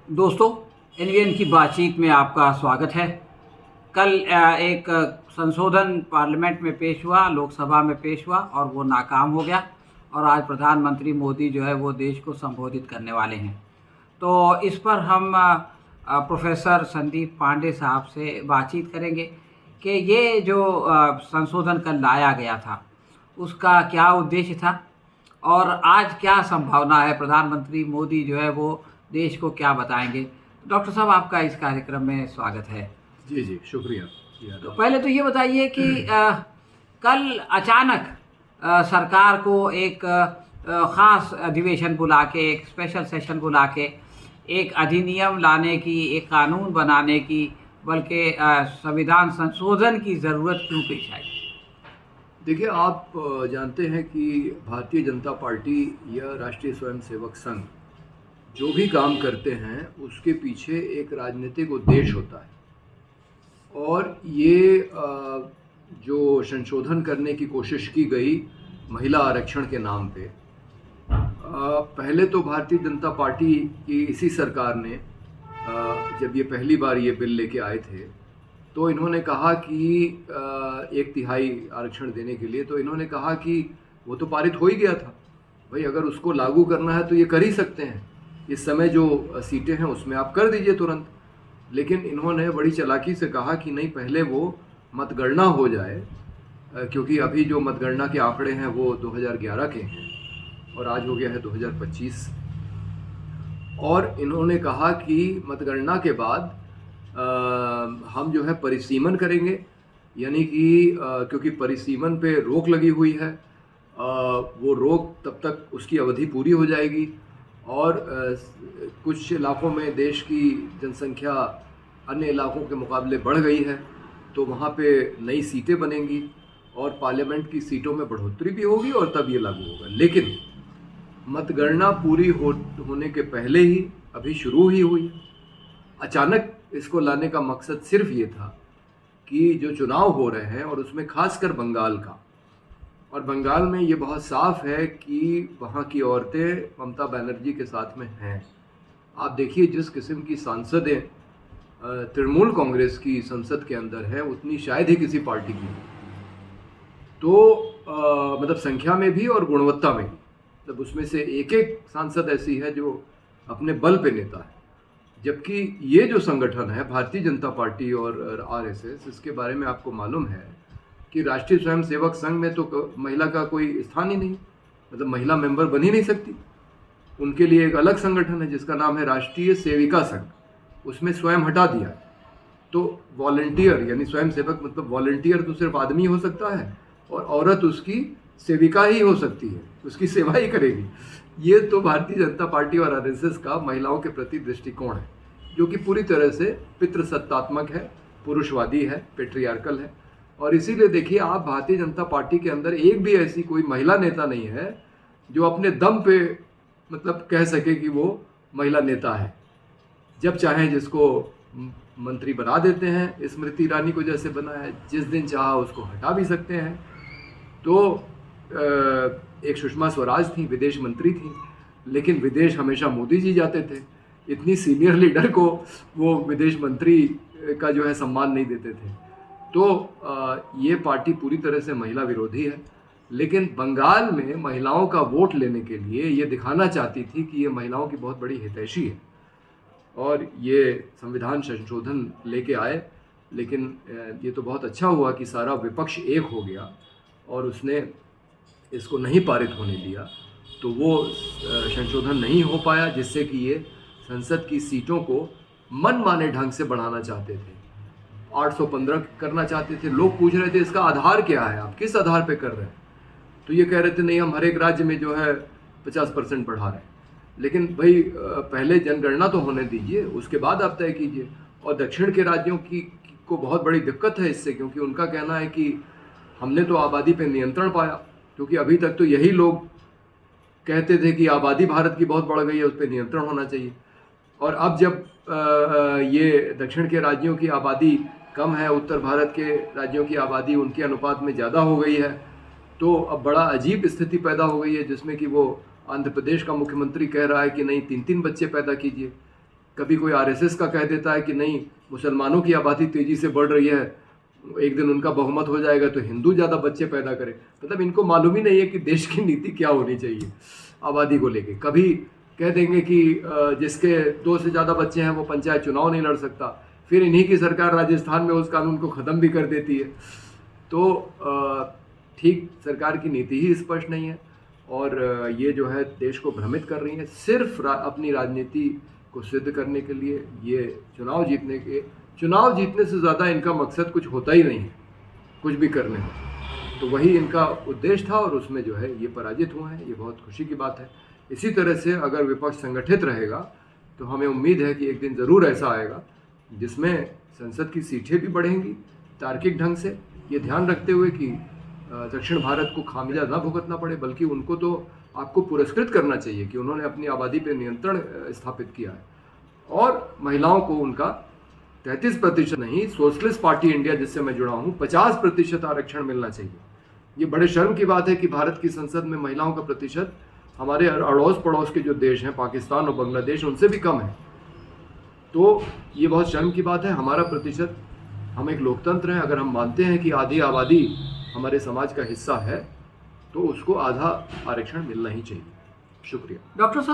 दोस्तों, एनवीएन की बातचीत में आपका स्वागत है। कल एक संशोधन पार्लियामेंट में पेश हुआ, लोकसभा में पेश हुआ और वो नाकाम हो गया। और आज प्रधानमंत्री मोदी जो है वो देश को संबोधित करने वाले हैं। तो इस पर हम प्रोफेसर संदीप पांडे साहब से बातचीत करेंगे कि ये जो संशोधन कल लाया गया था उसका क्या उद्देश्य था और आज क्या संभावना है। प्रधानमंत्री मोदी जो है वो देश को क्या बताएंगे। डॉक्टर साहब, आपका इस कार्यक्रम में स्वागत है। जी जी, शुक्रिया। तो पहले तो ये बताइए कि कल अचानक सरकार को एक ख़ास अधिवेशन बुला के, एक स्पेशल सेशन बुला के एक अधिनियम लाने की, एक कानून बनाने की, बल्कि संविधान संशोधन की ज़रूरत क्यों पेश आई? देखिए, आप जानते हैं कि भारतीय जनता पार्टी या राष्ट्रीय स्वयंसेवक संघ जो भी काम करते हैं उसके पीछे एक राजनीतिक उद्देश्य होता है। और ये जो संशोधन करने की कोशिश की गई महिला आरक्षण के नाम पे, पहले तो भारतीय जनता पार्टी की इसी सरकार ने जब ये पहली बार ये बिल लेके आए थे तो इन्होंने कहा कि 1/3 आरक्षण देने के लिए, तो इन्होंने कहा कि वो तो पारित हो ही गया था भाई, अगर उसको लागू करना है तो ये कर ही सकते हैं, इस समय जो सीटें हैं उसमें आप कर दीजिए तुरंत। लेकिन इन्होंने बड़ी चालाकी से कहा कि नहीं, पहले वो मतगणना हो जाए, क्योंकि अभी जो मतगणना के आंकड़े हैं वो 2011 के हैं और आज हो गया है 2025। और इन्होंने कहा कि मतगणना के बाद हम जो है परिसीमन करेंगे, यानी कि क्योंकि परिसीमन पे रोक लगी हुई है, वो रोक तब तक उसकी अवधि पूरी हो जाएगी। और कुछ इलाकों में देश की जनसंख्या अन्य इलाकों के मुकाबले बढ़ गई है, तो वहाँ पे नई सीटें बनेंगी और पार्लियामेंट की सीटों में बढ़ोतरी भी होगी और तब ये लागू होगा। लेकिन मतगणना पूरी होने के पहले ही अभी शुरू ही हुई। अचानक इसको लाने का मकसद सिर्फ ये था कि जो चुनाव हो रहे हैं और उसमें खासकर बंगाल का, और बंगाल में ये बहुत साफ है कि वहाँ की औरतें ममता बनर्जी के साथ में हैं। आप देखिए, जिस किस्म की सांसदें तृणमूल कांग्रेस की संसद के अंदर है उतनी शायद ही किसी पार्टी की हो। तो मतलब संख्या में भी और गुणवत्ता में भी, मतलब उसमें से एक एक सांसद ऐसी है जो अपने बल पे नेता है। जबकि ये जो संगठन है भारतीय जनता पार्टी और आरएसएस, इसके बारे में आपको मालूम है कि राष्ट्रीय स्वयंसेवक संघ में तो महिला का कोई स्थान ही नहीं, मतलब महिला मेंबर बन ही नहीं सकती। उनके लिए एक अलग संगठन है जिसका नाम है राष्ट्रीय सेविका संघ, उसमें स्वयं हटा दिया। तो वॉलंटियर यानी स्वयंसेवक, मतलब वॉलंटियर तो सिर्फ आदमी हो सकता है और औरत उसकी सेविका ही हो सकती है, उसकी सेवा ही करेगी। ये तो भारतीय जनता पार्टी और आरएसएस का महिलाओं के प्रति दृष्टिकोण है, जो कि पूरी तरह से पितृसत्तात्मक है, पुरुषवादी है, पेट्रियार्कल है। और इसीलिए देखिए, आप भारतीय जनता पार्टी के अंदर एक भी ऐसी कोई महिला नेता नहीं है जो अपने दम पे मतलब कह सके कि वो महिला नेता है। जब चाहें जिसको मंत्री बना देते हैं, स्मृति ईरानी को जैसे बनाया, जिस दिन चाहा उसको हटा भी सकते हैं। तो एक सुषमा स्वराज थी, विदेश मंत्री थी, लेकिन विदेश हमेशा मोदी जी जाते थे। इतनी सीनियर लीडर को वो विदेश मंत्री का जो है सम्मान नहीं देते थे। तो ये पार्टी पूरी तरह से महिला विरोधी है। लेकिन बंगाल में महिलाओं का वोट लेने के लिए ये दिखाना चाहती थी कि ये महिलाओं की बहुत बड़ी हितैषी है और ये संविधान संशोधन लेके आए। लेकिन ये तो बहुत अच्छा हुआ कि सारा विपक्ष एक हो गया और उसने इसको नहीं पारित होने दिया, तो वो संशोधन नहीं हो पाया, जिससे कि ये संसद की सीटों को मनमाने ढंग से बढ़ाना चाहते थे। 815 करना चाहते थे। लोग पूछ रहे थे इसका आधार क्या है, आप किस आधार पे कर रहे हैं? तो ये कह रहे थे नहीं, हम हर एक राज्य में जो है 50% बढ़ा रहे हैं। लेकिन भाई पहले जनगणना तो होने दीजिए, उसके बाद आप तय कीजिए। और दक्षिण के राज्यों को बहुत बड़ी दिक्कत है इससे, क्योंकि उनका कहना है कि हमने तो आबादी पे नियंत्रण पाया, क्योंकि अभी तक तो यही लोग कहते थे कि आबादी भारत की बहुत बढ़ गई है, उस पर नियंत्रण होना चाहिए। और अब जब ये दक्षिण के राज्यों की आबादी कम है, उत्तर भारत के राज्यों की आबादी उनके अनुपात में ज़्यादा हो गई है, तो अब बड़ा अजीब स्थिति पैदा हो गई है, जिसमें कि वो आंध्र प्रदेश का मुख्यमंत्री कह रहा है कि नहीं, 3-3 बच्चे पैदा कीजिए। कभी कोई आरएसएस का कह देता है कि नहीं, मुसलमानों की आबादी तेजी से बढ़ रही है, एक दिन उनका बहुमत हो जाएगा तो हिंदू ज़्यादा बच्चे पैदा करें। मतलब इनको मालूम ही नहीं है कि देश की नीति क्या होनी चाहिए आबादी को लेके। कभी कह देंगे कि जिसके 2 से ज़्यादा बच्चे हैं वो पंचायत चुनाव नहीं लड़ सकता, फिर इन्हीं की सरकार राजस्थान में उस कानून को ख़त्म भी कर देती है। तो ठीक सरकार की नीति ही स्पष्ट नहीं है और ये जो है देश को भ्रमित कर रही है। सिर्फ अपनी राजनीति को सिद्ध करने के लिए ये चुनाव जीतने से ज़्यादा इनका मकसद कुछ होता ही नहीं है, कुछ भी करने में। तो वही इनका उद्देश्य था और उसमें जो है ये पराजित हुए हैं। ये बहुत खुशी की बात है। इसी तरह से अगर विपक्ष संगठित रहेगा तो हमें उम्मीद है कि एक दिन ज़रूर ऐसा आएगा जिसमें संसद की सीटें भी बढ़ेंगी तार्किक ढंग से, ये ध्यान रखते हुए कि दक्षिण भारत को खामियाजा ना भुगतना पड़े, बल्कि उनको तो आपको पुरस्कृत करना चाहिए कि उन्होंने अपनी आबादी पर नियंत्रण स्थापित किया है और महिलाओं को उनका 33% नहीं, सोशलिस्ट पार्टी इंडिया जिससे मैं जुड़ा हूँ 50% आरक्षण मिलना चाहिए। ये बड़े शर्म की बात है कि भारत की संसद में महिलाओं का प्रतिशत हमारे अड़ोस पड़ोस के जो देश हैं पाकिस्तान और बांग्लादेश उनसे भी कम है। तो ये बहुत शर्म की बात है। हमारा प्रतिशत, हम एक लोकतंत्र हैं, अगर हम मानते हैं कि आधी आबादी हमारे समाज का हिस्सा है तो उसको आधा आरक्षण मिलना ही चाहिए। शुक्रिया। डॉक्टर साहब